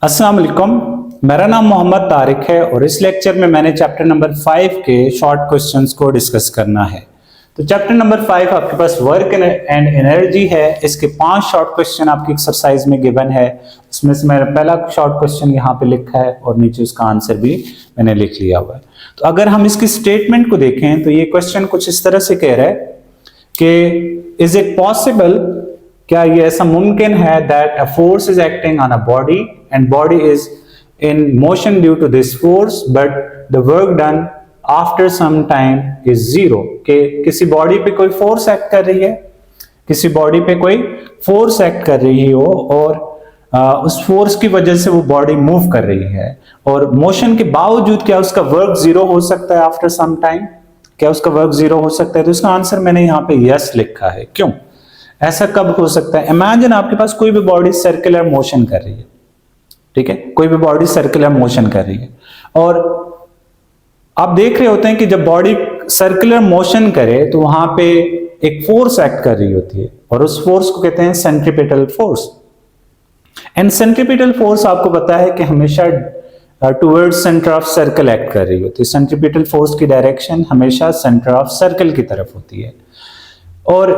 अस्सलाम वालेकुम, मेरा नाम मोहम्मद तारिक है और इस लेक्चर में मैंने चैप्टर नंबर 5 के शॉर्ट क्वेश्चंस को डिस्कस करना है। तो चैप्टर नंबर 5 आपके पास वर्क एंड एनर्जी है। इसके 5 शॉर्ट क्वेश्चन आपकी एक्सरसाइज में गिवन है। उसमें से मेरा पहला शॉर्ट क्वेश्चन यहाँ पे लिखा है और नीचे उसका आंसर भी मैंने लिख लिया हुआ है। तो अगर हम इसकी स्टेटमेंट को देखें तो ये क्वेश्चन कुछ इस तरह से कह रहा है कि इज इट पॉसिबल, क्या ये ऐसा मुमकिन है that a force is acting on a body and body is in motion due to this force but the work done after some time is zero. कि किसी बॉडी पे कोई फोर्स एक्ट कर रही है, किसी बॉडी पे कोई फोर्स एक्ट कर रही हो और उस फोर्स की वजह से वो बॉडी मूव कर रही है और मोशन के बावजूद क्या उसका वर्क जीरो हो सकता है आफ्टर सम टाइम? क्या उसका वर्क जीरो हो सकता है? तो इसका आंसर मैंने यहाँ पे यस लिखा है। क्यों ऐसा कब हो सकता है? इमेजिन आपके पास कोई भी बॉडी सर्कुलर मोशन कर रही है, ठीक है, कोई भी बॉडी सर्कुलर मोशन कर रही है और आप देख रहे होते हैं कि जब बॉडी सर्कुलर मोशन करे तो वहां पे एक फोर्स एक्ट कर रही होती है और उस फोर्स को कहते हैं centripetal force. And centripetal force आपको पता है कि हमेशा towards centre of circle act कर रही होती है। सेंट्रीपिटल फोर्स की डायरेक्शन हमेशा सेंटर ऑफ सर्कल की तरफ होती है और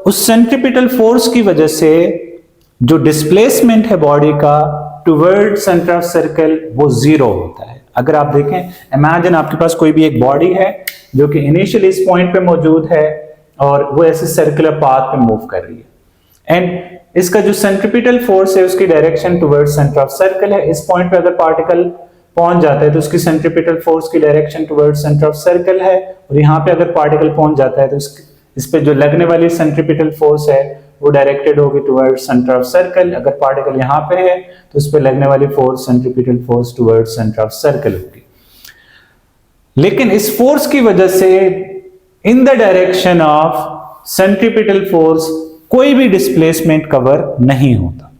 उस सेंट्रीपिटल फोर्स की वजह से जो डिस्प्लेसमेंट है बॉडी का टुवर्ड सेंटर ऑफ सर्कल वो जीरो होता है। अगर आप देखें, इमेजिन आपके पास कोई भी एक बॉडी है जो कि इनिशियली इस पॉइंट पे मौजूद है और वो ऐसे सर्कुलर पाथ पे मूव कर रही है एंड इसका जो सेंट्रीपिटल फोर्स है उसकी direction toward centre of circle है। इस पॉइंट पे अगर पार्टिकल पहुंच जाता है तो उसकी सेंट्रीपिटल फोर्स की direction toward centre of circle है और यहाँ पे अगर पार्टिकल पहुंच जाता है तो इस पे जो लगने वाली सेंट्रीपिटल फोर्स है वो डायरेक्टेड होगी टुवर्ड सेंटर ऑफ सर्कल। अगर पार्टिकल यहाँ पे है तो उस पे लगने वाली force centripetal force toward centre of circle होगी। लेकिन इस फोर्स की वजह से इन the direction of centripetal force कोई भी डिस्प्लेसमेंट कवर नहीं होता।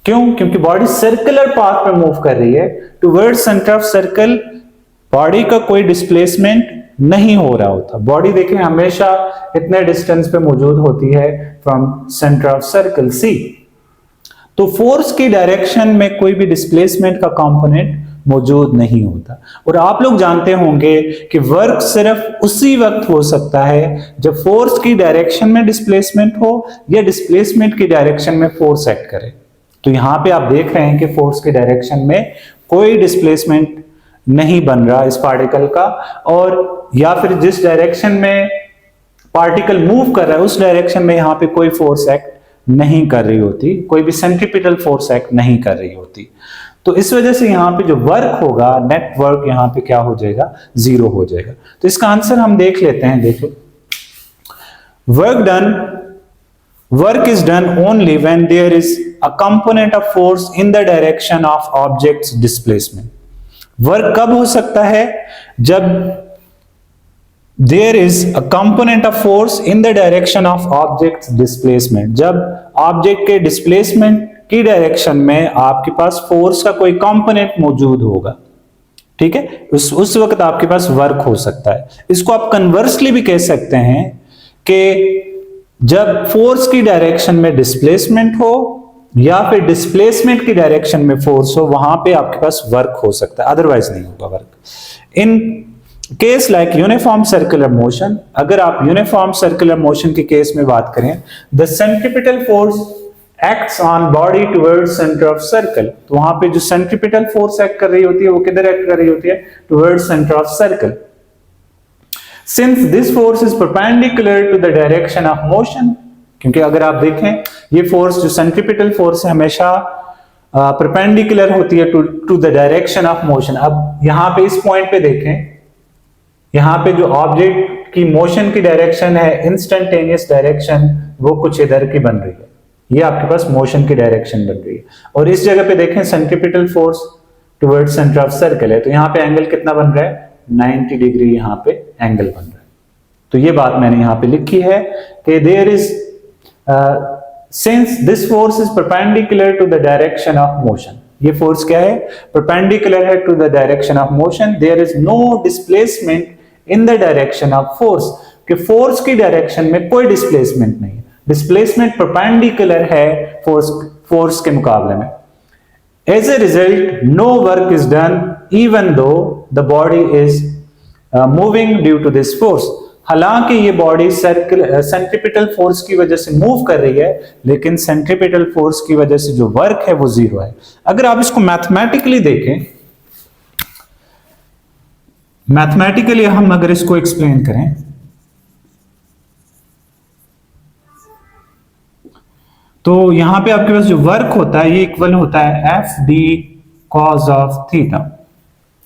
क्यों? क्योंकि बॉडी सर्कुलर पाथ पे मूव कर रही है toward centre of circle, body का कोई डिस्प्लेसमेंट नहीं हो रहा होता। बॉडी देखें हमेशा इतने डिस्टेंस पे मौजूद होती है फ्रॉम सेंटर ऑफ सर्कल सी। तो फोर्स की डायरेक्शन में कोई भी डिस्प्लेसमेंट का कंपोनेंट मौजूद नहीं होता। और आप लोग जानते होंगे कि वर्क सिर्फ उसी वक्त हो सकता है जब फोर्स की डायरेक्शन में डिस्प्लेसमेंट हो या डिस्प्लेसमेंट की डायरेक्शन में फोर्स एक्ट करे। तो यहां पे आप देख रहे हैं कि फोर्स की डायरेक्शन में कोई डिस्प्लेसमेंट नहीं बन रहा इस पार्टिकल का, और या फिर जिस डायरेक्शन में पार्टिकल मूव कर रहा है उस डायरेक्शन में यहां पे कोई फोर्स एक्ट नहीं कर रही होती, कोई भी सेंट्रीपिटल फोर्स एक्ट नहीं कर रही होती। तो इस वजह से यहां पे जो वर्क होगा, नेट वर्क यहां पे क्या हो जाएगा? जीरो हो जाएगा। तो इसका आंसर हम देख लेते हैं। देखो, work is done only when there is a component of force in the direction of objects displacement. Work कब हो सकता है? जब there is a component of force in the direction of object displacement. जब ऑब्जेक्ट के displacement की direction में आपके पास फोर्स का कोई कंपोनेंट मौजूद होगा, ठीक है, उस वक्त आपके पास वर्क हो सकता है। इसको आप कन्वर्सली भी कह सकते हैं कि जब फोर्स की डायरेक्शन में डिस्प्लेसमेंट हो या फिर डिस्प्लेसमेंट की डायरेक्शन में फोर्स हो, वहां पे आपके पास वर्क हो सकता है, अदरवाइज नहीं होगा work. In case like uniform circular motion, अगर आप यूनिफॉर्म सर्कुलर मोशन के केस में बात करें, the centripetal force acts on body towards centre of circle. तो वहां पे जो सेंट्रीपिटल फोर्स एक्ट कर रही होती है वो किधर एक्ट कर रही होती है? Towards centre of circle. Since this force is perpendicular to the direction of motion, क्योंकि अगर आप देखें ये फोर्स जो सेंट्रीपिटल फोर्स है हमेशा परपेंडिकुलर होती है to the direction of motion. अब यहां पे इस पॉइंट पे देखें, यहां पे जो ऑब्जेक्ट की मोशन की डायरेक्शन है, इंस्टेंटेनियस डायरेक्शन, वो कुछ इधर की बन रही है, ये आपके पास मोशन की डायरेक्शन बन रही है। और इस जगह पे देखें centripetal force toward centre of circle है, तो यहां पे एंगल कितना बन रहा है? 90 डिग्री यहां पे एंगल बन रहा है। तो ये बात मैंने यहां पे लिखी है कि there is since this force is perpendicular to the direction of motion. ये फोर्स क्या है? परपेंडिकुलर है to the direction of motion. There is no displacement in the direction of force, कि फोर्स की डायरेक्शन में कोई डिस्प्लेसमेंट नहीं है, डिस्प्लेसमेंट परपेंडिकुलर है फोर्स के मुकाबले में। As a result, no work is done even though the body is moving due to this force. हालांकि ये बॉडी सेंट्रीपिटल फोर्स की वजह से मूव कर रही है, लेकिन सेंट्रीपिटल फोर्स की वजह से जो वर्क है वो जीरो है। अगर आप इसको मैथमेटिकली देखें, मैथमेटिकली हम अगर इसको एक्सप्लेन करें तो यहां पे आपके पास जो वर्क होता है ये इक्वल होता है F D cause of theta.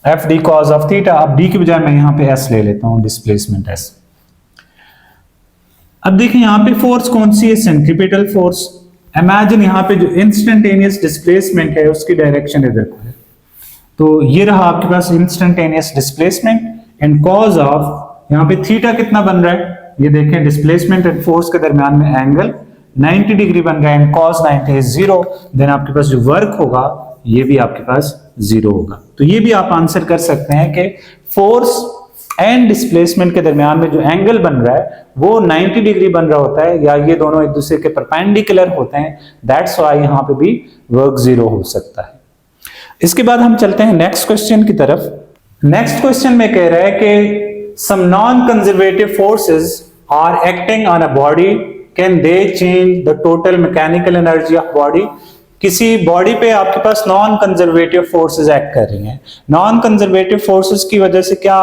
F D cause of theta, अब डी की बजाय मैं यहां पे एस ले लेता हूं, डिस्प्लेसमेंट एस। अब देखिए यहां पे फोर्स कौन सी है, सेंट्रीपिटल फोर्स। इमेजिन यहां पे जो इंस्टेंटेनियस डिस्प्लेसमेंट है उसकी डायरेक्शन इधर को है, तो ये रहा आपके पास instantaneous displacement and cos of, यहां पे थीटा कितना बन रहा है, ये देखें डिस्प्लेसमेंट एंड फोर्स के दरमियान में एंगल 90 डिग्री बन रहा है and cos 90 is zero. Then आपके पास जो वर्क होगा ये भी आपके पास जीरो होगा। तो ये भी आप आंसर कर सकते हैं कि फोर्स एंड डिस्प्लेसमेंट के दरमियान में जो एंगल बन रहा है वो 90 डिग्री बन रहा होता है, या ये दोनों एक दूसरे के परपेंडिकुलर होते हैं, दैट्स व्हाई यहां पे भी वर्क जीरो हो सकता है। इसके बाद हम चलते हैं नेक्स्ट क्वेश्चन की तरफ। नेक्स्ट क्वेश्चन में कह रहा है कि some non conservative forces are acting on a body, can they change the total mechanical energy of body. किसी बॉडी पे आपके पास नॉन कंजर्वेटिव फोर्सेस एक्ट कर रही हैं, नॉन कंजर्वेटिव फोर्सेस की वजह से क्या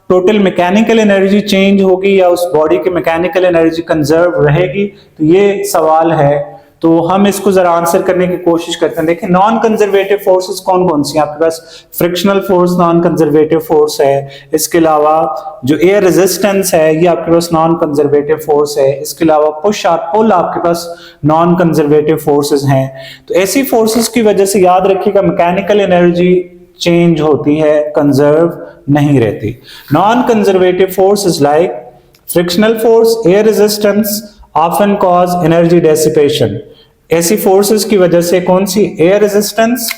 टोटल मैकेनिकल एनर्जी चेंज होगी या उस बॉडी की मैकेनिकल एनर्जी कंजर्व रहेगी, तो ये सवाल है। तो हम इसको जरा आंसर करने की कोशिश करते हैं। देखिए नॉन कंजर्वेटिव फोर्सेस कौन कौन सी हैं आपके पास, frictional force non conservative force है, इसके अलावा जो एयर रेजिस्टेंस है ये आपके पास नॉन कंजर्वेटिव फोर्स है, इसके अलावा पुश और पुल आपके पास नॉन कंजर्वेटिव फोर्सेस हैं। तो ऐसी फोर्सेस की वजह से याद रखिएगा मैकेनिकल एनर्जी चेंज होती है, कंजर्व नहीं रहती। Non conservative forces like frictional force, air resistance often cause energy dissipation. ऐसी फोर्सेस की वजह से कौन सी, एयर रेजिस्टेंस,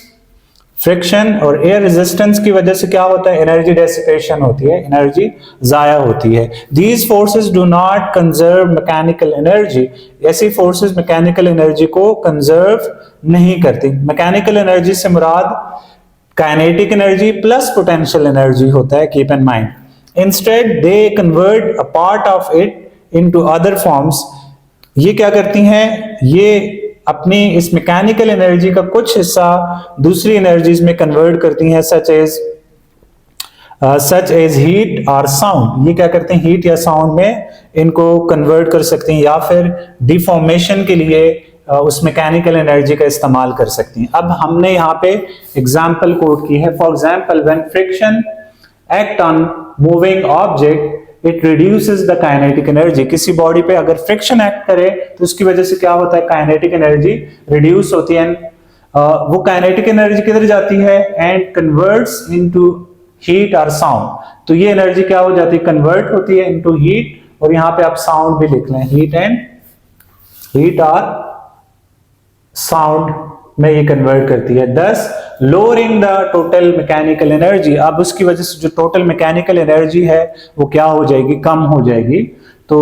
फ्रिक्शन और एयर रेजिस्टेंस की वजह से क्या होता है, एनर्जी डेसिपेशन होती है, एनर्जी जाया होती है। These forces do not conserve mechanical energy. ऐसी फोर्सेस मैकेनिकल एनर्जी को कंजर्व नहीं करती। मैकेनिकल एनर्जी से मुराद kinetic energy plus potential energy होता है, keep in mind. Instead they convert a part of it into other forms. ये क्या करती हैं, ये अपनी इस मैकेनिकल एनर्जी का कुछ हिस्सा दूसरी एनर्जीज में कन्वर्ट करती हैं, सच एज हीट और साउंड। ये क्या करते हैं, हीट या साउंड में इनको कन्वर्ट कर सकती हैं, या फिर डिफॉर्मेशन के लिए उस मैकेनिकल एनर्जी का इस्तेमाल कर सकती हैं। अब हमने यहाँ पे एग्जाम्पल कोट की है, for example when friction act on moving object it reduces the kinetic energy. किसी बॉडी पे अगर फ्रिक्शन एक्ट करे तो उसकी वजह से क्या होता है, काइनेटिक एनर्जी रिड्यूस होती है। वो काइनेटिक एनर्जी किधर जाती है, एंड कन्वर्ट्स इनटू हीट और साउंड। तो ये एनर्जी क्या हो जाती है, कन्वर्ट होती है इनटू हीट, और यहां पे आप साउंड भी लिख लें, हीट और साउंड में ये कन्वर्ट करती है, दस lowering the total mechanical energy. अब उसकी वजह से जो टोटल मैकेनिकल एनर्जी है वो क्या हो जाएगी, कम हो जाएगी। तो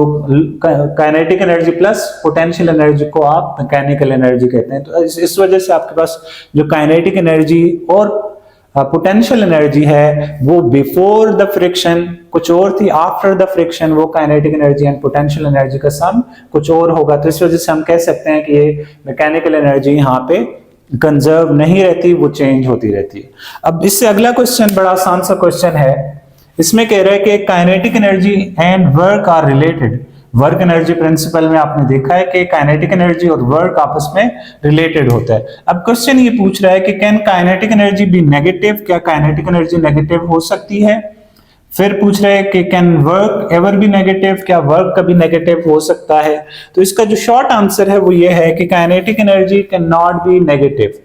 kinetic energy plus potential energy को आप मैकेनिकल एनर्जी कहते हैं। तो इस वजह से आपके पास जो काइनेटिक एनर्जी और पोटेंशियल एनर्जी है वो बिफोर द फ्रिक्शन कुछ और थी, आफ्टर द फ्रिक्शन वो kinetic energy and potential energy का सम कुछ और होगा। तो इस वजह से हम कह सकते हैं कि ये मैकेनिकल एनर्जी यहाँ पे कंजर्व नहीं रहती, वो चेंज होती रहती है। अब इससे अगला क्वेश्चन बड़ा आसान सा क्वेश्चन है, इसमें कह रहा है कि kinetic energy and work are related. Work energy principle में आपने देखा है कि काइनेटिक एनर्जी और वर्क आपस में रिलेटेड होता है। अब क्वेश्चन ये पूछ रहा है कि can kinetic energy be negative, क्या काइनेटिक एनर्जी नेगेटिव हो सकती है। फिर पूछ रहे हैं कि can work ever be negative, क्या वर्क कभी नेगेटिव हो सकता है। तो इसका जो शॉर्ट आंसर है वो ये है कि kinetic energy can not be negative.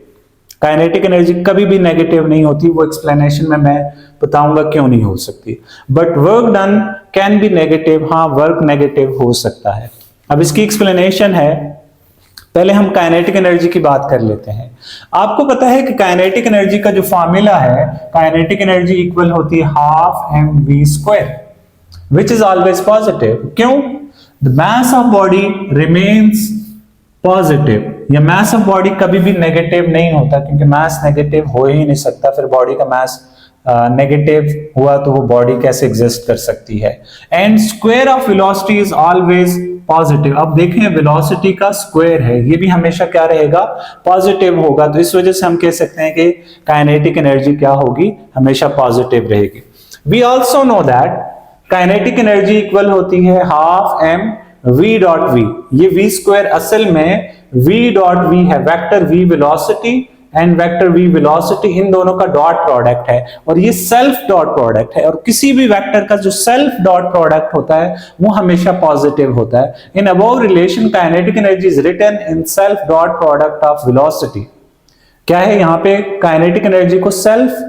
Kinetic energy कभी भी नेगेटिव नहीं होती, वो एक्सप्लेनेशन में मैं बताऊंगा क्यों नहीं हो सकती। But work done can be negative, हाँ वर्क नेगेटिव हो सकता है। अब इसकी एक्सप्लेनेशन है, पहले हम काइनेटिक एनर्जी की बात कर लेते हैं। आपको पता है कि काइनेटिक एनर्जी का जो फॉर्मूला है, काइनेटिक एनर्जी इक्वल होती है half mv², which is always positive. क्यों, the mass of body remains positive या मास ऑफ बॉडी कभी भी नेगेटिव नहीं होता, क्योंकि मास नेगेटिव हो ही नहीं सकता, फिर बॉडी का मास नेगेटिव हुआ तो वो बॉडी कैसे एग्जिस्ट कर सकती है। And square of velocity is always positive. अब देखें वेलोसिटी का स्क्वायर है, ये भी हमेशा क्या रहेगा, पॉजिटिव होगा, तो इस वजह से हम कह सकते हैं कि काइनेटिक एनर्जी क्या होगी, हमेशा पॉजिटिव रहेगी। We also know that kinetic energy equal होती है half m v dot v. ये वी स्क्वायर असल में वी डॉट वी है, vector v velocity and vector v velocity, इन दोनों का डॉट प्रोडक्ट है, और ये सेल्फ डॉट प्रोडक्ट है, और किसी भी वेक्टर का जो सेल्फ डॉट प्रोडक्ट होता है वो हमेशा पॉजिटिव होता है। In above relation kinetic energy is written in self dot product of velocity. क्या है यहाँ पे, काइनेटिक एनर्जी को self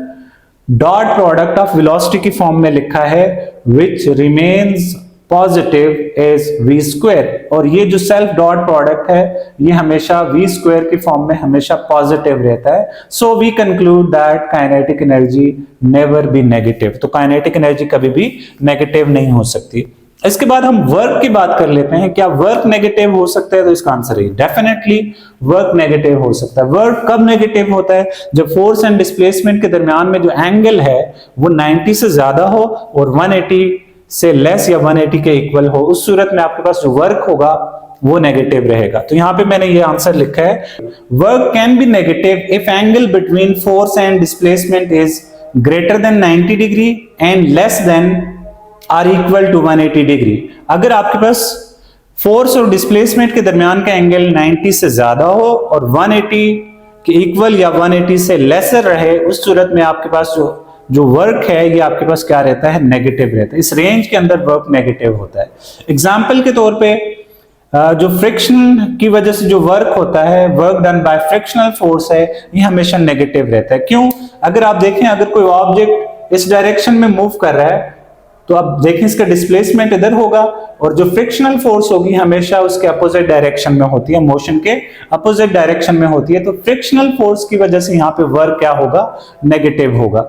dot product of velocity की फॉर्म में लिखा है, which remains positive is v square, और ये जो सेल्फ डॉट प्रोडक्ट है ये हमेशा वी स्क्वायर की फॉर्म में हमेशा पॉजिटिव रहता है। So we conclude that kinetic energy never be negative. तो काइनेटिक एनर्जी कभी भी नेगेटिव नहीं हो सकती। इसके बाद हम वर्क की बात कर लेते हैं, क्या वर्क नेगेटिव हो सकता है, तो इसका आंसर है डेफिनेटली वर्क नेगेटिव हो सकता है। वर्क कब नेगेटिव होता है, जब फोर्स एंड डिस्प्लेसमेंट के दरमियान में जो एंगल है वो 90 से ज्यादा हो और 180 से लेस या 180 के इक्वल हो, उस सूरत में आपके पास जो वर्क होगा वो नेगेटिव रहेगा। तो यहां पे मैंने ये आंसर लिखा है, work can be negative if angle between force and displacement is greater than 90 degree and less than or equal to 180 degree. अगर आपके पास फोर्स और डिस्प्लेसमेंट के दरमियान का एंगल 90 से ज्यादा हो और 180 के इक्वल या 180 से लेसर रहे, उस सूरत में आपके पास जो वर्क है ये आपके पास क्या रहता है, नेगेटिव रहता है। इस रेंज के अंदर वर्क नेगेटिव होता है। एग्जाम्पल के तौर पे जो फ्रिक्शन की वजह से जो वर्क होता है, work done bye frictional force है, ये हमेशा नेगेटिव रहता है। क्यों, अगर आप देखें अगर कोई ऑब्जेक्ट इस डायरेक्शन में मूव कर रहा है तो आप देखें इसका डिस्प्लेसमेंट इधर होगा, और जो फ्रिक्शनल फोर्स होगी हमेशा उसके अपोजिट डायरेक्शन में होती है, मोशन के अपोजिट डायरेक्शन में होती है। तो फ्रिक्शनल फोर्स की वजह से यहाँ पे वर्क क्या होगा, नेगेटिव होगा।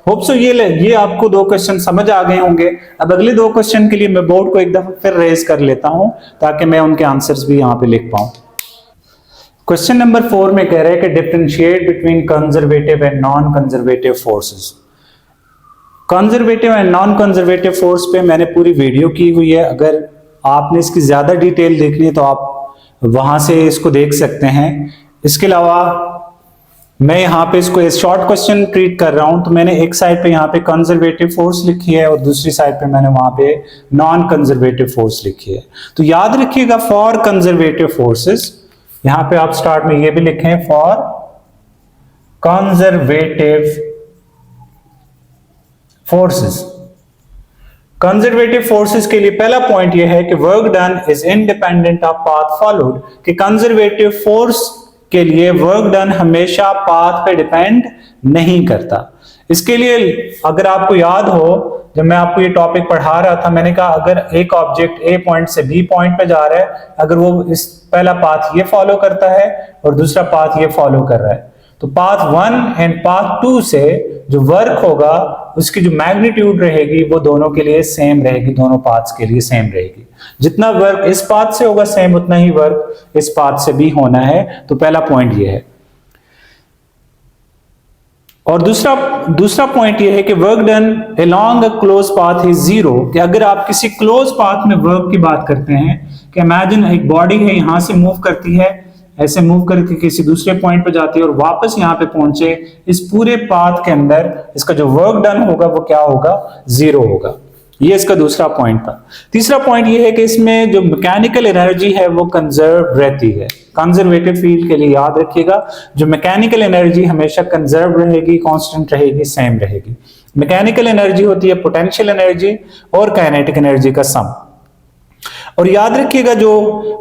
होप सो ये आपको दो क्वेश्चन समझ आ गए होंगे। अब अगले दो क्वेश्चन के लिए मैं बोर्ड को एक दफा फिर रेज कर लेता हूं ताकि मैं उनके आंसर्स भी यहां पे लिख पाऊं। क्वेश्चन नंबर 4 में कह रहे हैं कि differentiate between conservative and non conservative forces. Conservative and non conservative force पे मैंने पूरी वीडियो की हुई है, अगर आपने इसकी ज्यादा डिटेल देखनी है तो आप वहां से इसको देख सकते हैं। इसके अलावा मैं यहाँ पे इसको शॉर्ट क्वेश्चन ट्रीट कर रहा हूं, तो मैंने एक साइड पे यहाँ पे कंजर्वेटिव फोर्स लिखी है और दूसरी साइड पे मैंने वहां पे नॉन कंजर्वेटिव फोर्स लिखी है। तो याद रखिएगा फॉर कंजर्वेटिव फोर्सेस, यहाँ पे आप स्टार्ट में ये भी लिखें for conservative forces. Conservative forces के लिए पहला पॉइंट यह है कि work done is independent of path followed, कि कंजर्वेटिव फोर्स के लिए वर्क डन हमेशा पाथ पे डिपेंड नहीं करता। इसके लिए अगर आपको याद हो, जब मैं आपको ये टॉपिक पढ़ा रहा था, मैंने कहा अगर एक ऑब्जेक्ट ए पॉइंट से बी पॉइंट पे जा रहा है, अगर वो इस पहला पाथ ये फॉलो करता है और दूसरा पाथ ये फॉलो कर रहा है, तो पाथ 1 एंड पाथ 2 से जो वर्क होगा उसकी जो मैग्नीट्यूड रहेगी वो दोनों के लिए सेम रहेगी, दोनों पाथ्स के लिए सेम रहेगी। जितना वर्क इस पाथ से होगा सेम उतना ही वर्क इस पाथ से भी होना है। तो पहला पॉइंट ये है। और दूसरा पॉइंट ये है कि work done along a close path is zero, कि अगर आप किसी क्लोज पाथ में वर्क की बात करते हैं कि इमेजिन एक बॉडी है, यहां से मूव करती है, ऐसे मूव करके किसी दूसरे पॉइंट पे जाती है और वापस यहाँ पे पहुंचे, इस पूरे पाथ के अंदर इसका जो वर्क डन होगा वो क्या होगा, जीरो होगा। ये इसका दूसरा पॉइंट था। तीसरा पॉइंट ये है कि इसमें जो मैकेनिकल एनर्जी है वो कंजर्व रहती है। कंजर्वेटिव फील्ड के लिए याद रखिएगा, जो मैकेनिकल एनर्जी हमेशा कंजर्व रहेगी, कांस्टेंट रहेगी, सेम रहेगी। मैकेनिकल एनर्जी होती है पोटेंशियल एनर्जी और काइनेटिक एनर्जी का सम। और याद रखिएगा जो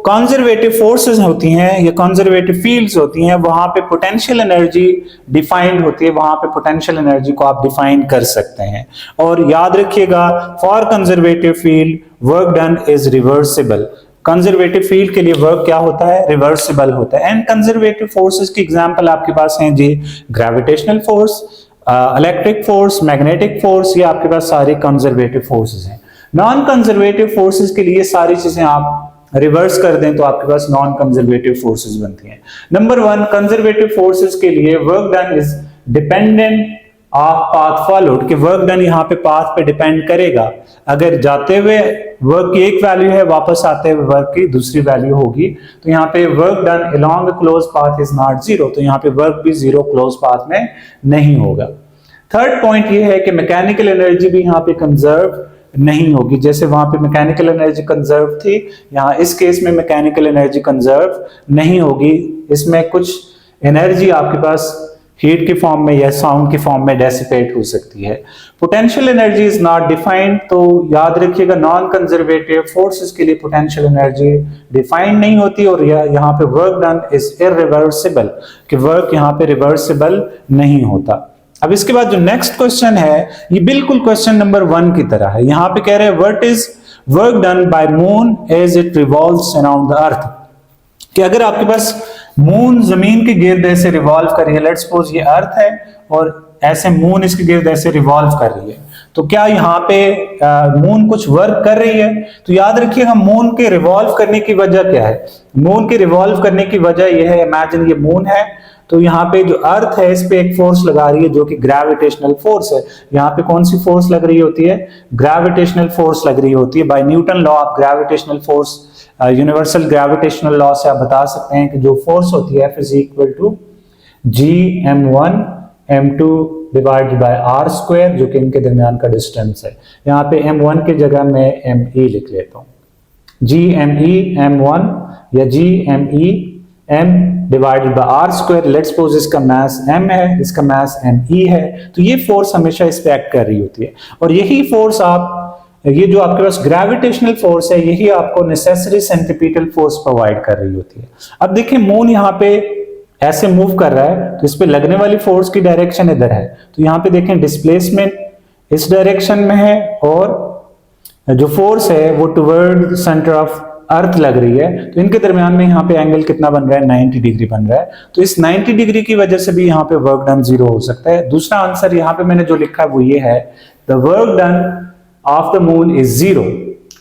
कंजर्वेटिव फोर्सेस होती हैं या कंजर्वेटिव फील्ड्स होती हैं, वहां पे पोटेंशियल एनर्जी डिफाइंड होती है, वहां पे पोटेंशियल एनर्जी को आप डिफाइन कर सकते हैं। और याद रखिएगा for conservative field work done is reversible. Conservative field के लिए वर्क क्या होता है, रिवर्सिबल होता है। एंड कंजर्वेटिव फोर्सेस की एग्जांपल आपके पास हैं जी, gravitational force, electric force, magnetic force, ये आपके पास सारे कंजर्वेटिव फोर्सेस हैं। नॉन कंजर्वेटिव फोर्सेस के लिए सारी चीजें आप रिवर्स कर दें तो आपके पास नॉन कंजर्वेटिव फोर्सेस बनती हैं। नंबर 1, कंजर्वेटिव फोर्सेस के लिए work done is dependent of path followed, कि वर्क डन यहाँ पे पाथ पे डिपेंड करेगा। अगर जाते हुए वर्क की एक वैल्यू है, वापस आते हुए वर्क की दूसरी वैल्यू होगी, तो यहाँ पे work done along a close path is not zero, तो यहाँ पे वर्क भी जीरो क्लोज पाथ में नहीं होगा। थर्ड पॉइंट ये है कि मैकेनिकल एनर्जी भी यहाँ पे कंजर्व नहीं होगी, जैसे वहां पे मैकेनिकल एनर्जी कंजर्व थी, यहाँ इस केस में मैकेनिकल एनर्जी कंजर्व नहीं होगी। इसमें कुछ एनर्जी आपके पास हीट के फॉर्म में या साउंड के फॉर्म में डेसिपेट हो सकती है। Potential energy is not defined, तो याद रखिएगा नॉन कंजर्वेटिव फोर्सेस के लिए पोटेंशियल एनर्जी डिफाइंड नहीं होती, और यहाँ पे वर्क डन इज इररिवर्सिबल, कि वर्क यहाँ पे रिवर्सिबल नहीं होता। अब इसके बाद जो नेक्स्ट क्वेश्चन है ये बिल्कुल क्वेश्चन नंबर 1 की तरह है। यहां पे कह रहे हैं what is work done by moon as it revolves around the earth, कि अगर आपके पास मून जमीन के गिर्द ऐसे रिवॉल्व कर रही है, लेट्स सपोज ये अर्थ है और ऐसे मून इसके गिर्द ऐसे रिवॉल्व कर रही है, तो क्या यहाँ पे मून कुछ वर्क कर रही है? तो याद रखिएगा मून के रिवॉल्व करने की वजह क्या है। मून के रिवॉल्व करने की वजह यह है, इमेजिन ये मून है, तो यहाँ पे जो अर्थ है इस पे एक फोर्स लगा रही है जो कि ग्रेविटेशनल फोर्स है। यहाँ पे कौन सी फोर्स लग रही होती है? ग्रेविटेशनल फोर्स लग रही होती है। By Newton law of gravitational force, universal gravitational law से आप बता सकते हैं कि जो फोर्स होती है F is equal to Gm1 m2 divided by r square, जो कि इनके दरमियान का डिस्टेंस है। यहाँ पे m1 की जगह मैं me लिख लेता हूँ, Gme m1 या Gme m divided by r square. Let's suppose इसका मास m है, इसका मास me है, तो ये फोर्स हमेशा इस पे एक्ट कर रही होती है, और यही फोर्स ये जो आपके पास ग्रेविटेशनल फोर्स है यही आपको नेसेसरी सेंट्रीपिटल फोर्स प्रोवाइड कर रही होती है। अब देखिए मून यहाँ पे ऐसे मूव कर रहा है, तो इस पे लगने वाली फोर्स की डायरेक्शन इधर है, तो यहाँ पे देखें डिस्प्लेसमेंट इस डायरेक्शन में है, और जो फोर्स है वो टुवर्ड सेंटर ऑफ अर्थ लग रही है, तो इनके दरमियान में यहाँ पे एंगल कितना बन रहा है? 90 डिग्री बन रहा है। तो इस 90 डिग्री की वजह से भी यहाँ पे वर्क डन जीरो हो सकता है। दूसरा आंसर यहाँ पे मैंने जो लिखा है वो ये है, the work done of the moon is zero.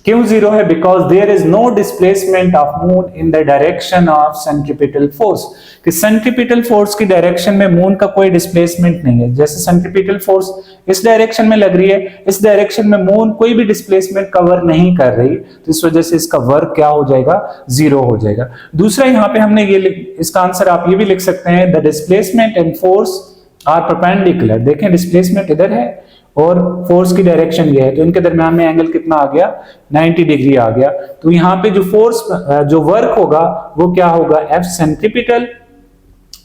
क्यों जीरो है? Because there is no displacement of moon in the direction of centripetal force, कि सेंट्रीपिटल फोर्स की डायरेक्शन में मून का कोई डिस्प्लेसमेंट नहीं है। जैसे सेंट्रीपिटल फोर्स इस डायरेक्शन में लग रही है, इस डायरेक्शन में मून कोई भी डिस्प्लेसमेंट कवर नहीं कर रही, तो इस वजह से इसका वर्क क्या हो जाएगा? जीरो हो जाएगा। दूसरा यहाँ पे हमने ये इसका आंसर आप ये भी लिख सकते हैं, the displacement and force are perpendicular. देखें डिस्प्लेसमेंट इधर है और फोर्स की डायरेक्शन ये है, तो इनके दरमियान में एंगल कितना आ गया? 90 डिग्री आ गया। तो यहाँ पे जो फोर्स जो वर्क होगा वो क्या होगा? F centripetal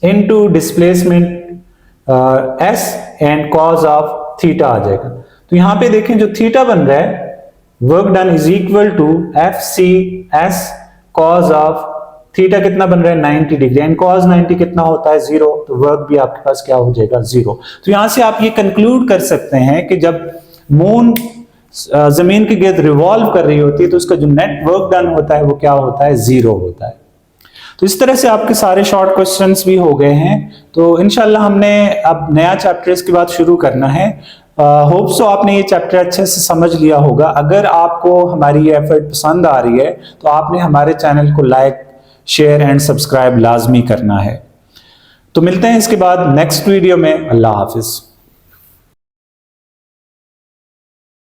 into displacement S and cos of theta आ जाएगा। तो यहाँ पे देखें जो थीटा बन रहा है, work done is equal to FCS cos of theta कितना बन रहा है? 90 डिग्री, एंड cos 90 कितना होता है? 0, तो वर्क भी आपके पास क्या हो जाएगा? 0। तो यहां से आप ये कंक्लूड कर सकते हैं कि जब मून जमीन के गिर्द रिवॉल्व कर रही होती है तो उसका जो नेट वर्क डन होता है वो क्या होता है? 0 होता है। तो इस तरह से आपके सारे शॉर्ट क्वेश्चंस भी हो गए हैं। तो इंशाल्लाह हमने अब नया चैप्टर इसके बाद शुरू करना है। होप सो आपने ये चैप्टर अच्छे से समझ लिया होगा। अगर आपको हमारी ये एफर्ट पसंद आ रही है तो आपने हमारे चैनल को लाइक, शेयर एंड सब्सक्राइब लाजमी करना है। तो मिलते हैं इसके बाद नेक्स्ट वीडियो में। अल्लाह हाफिज।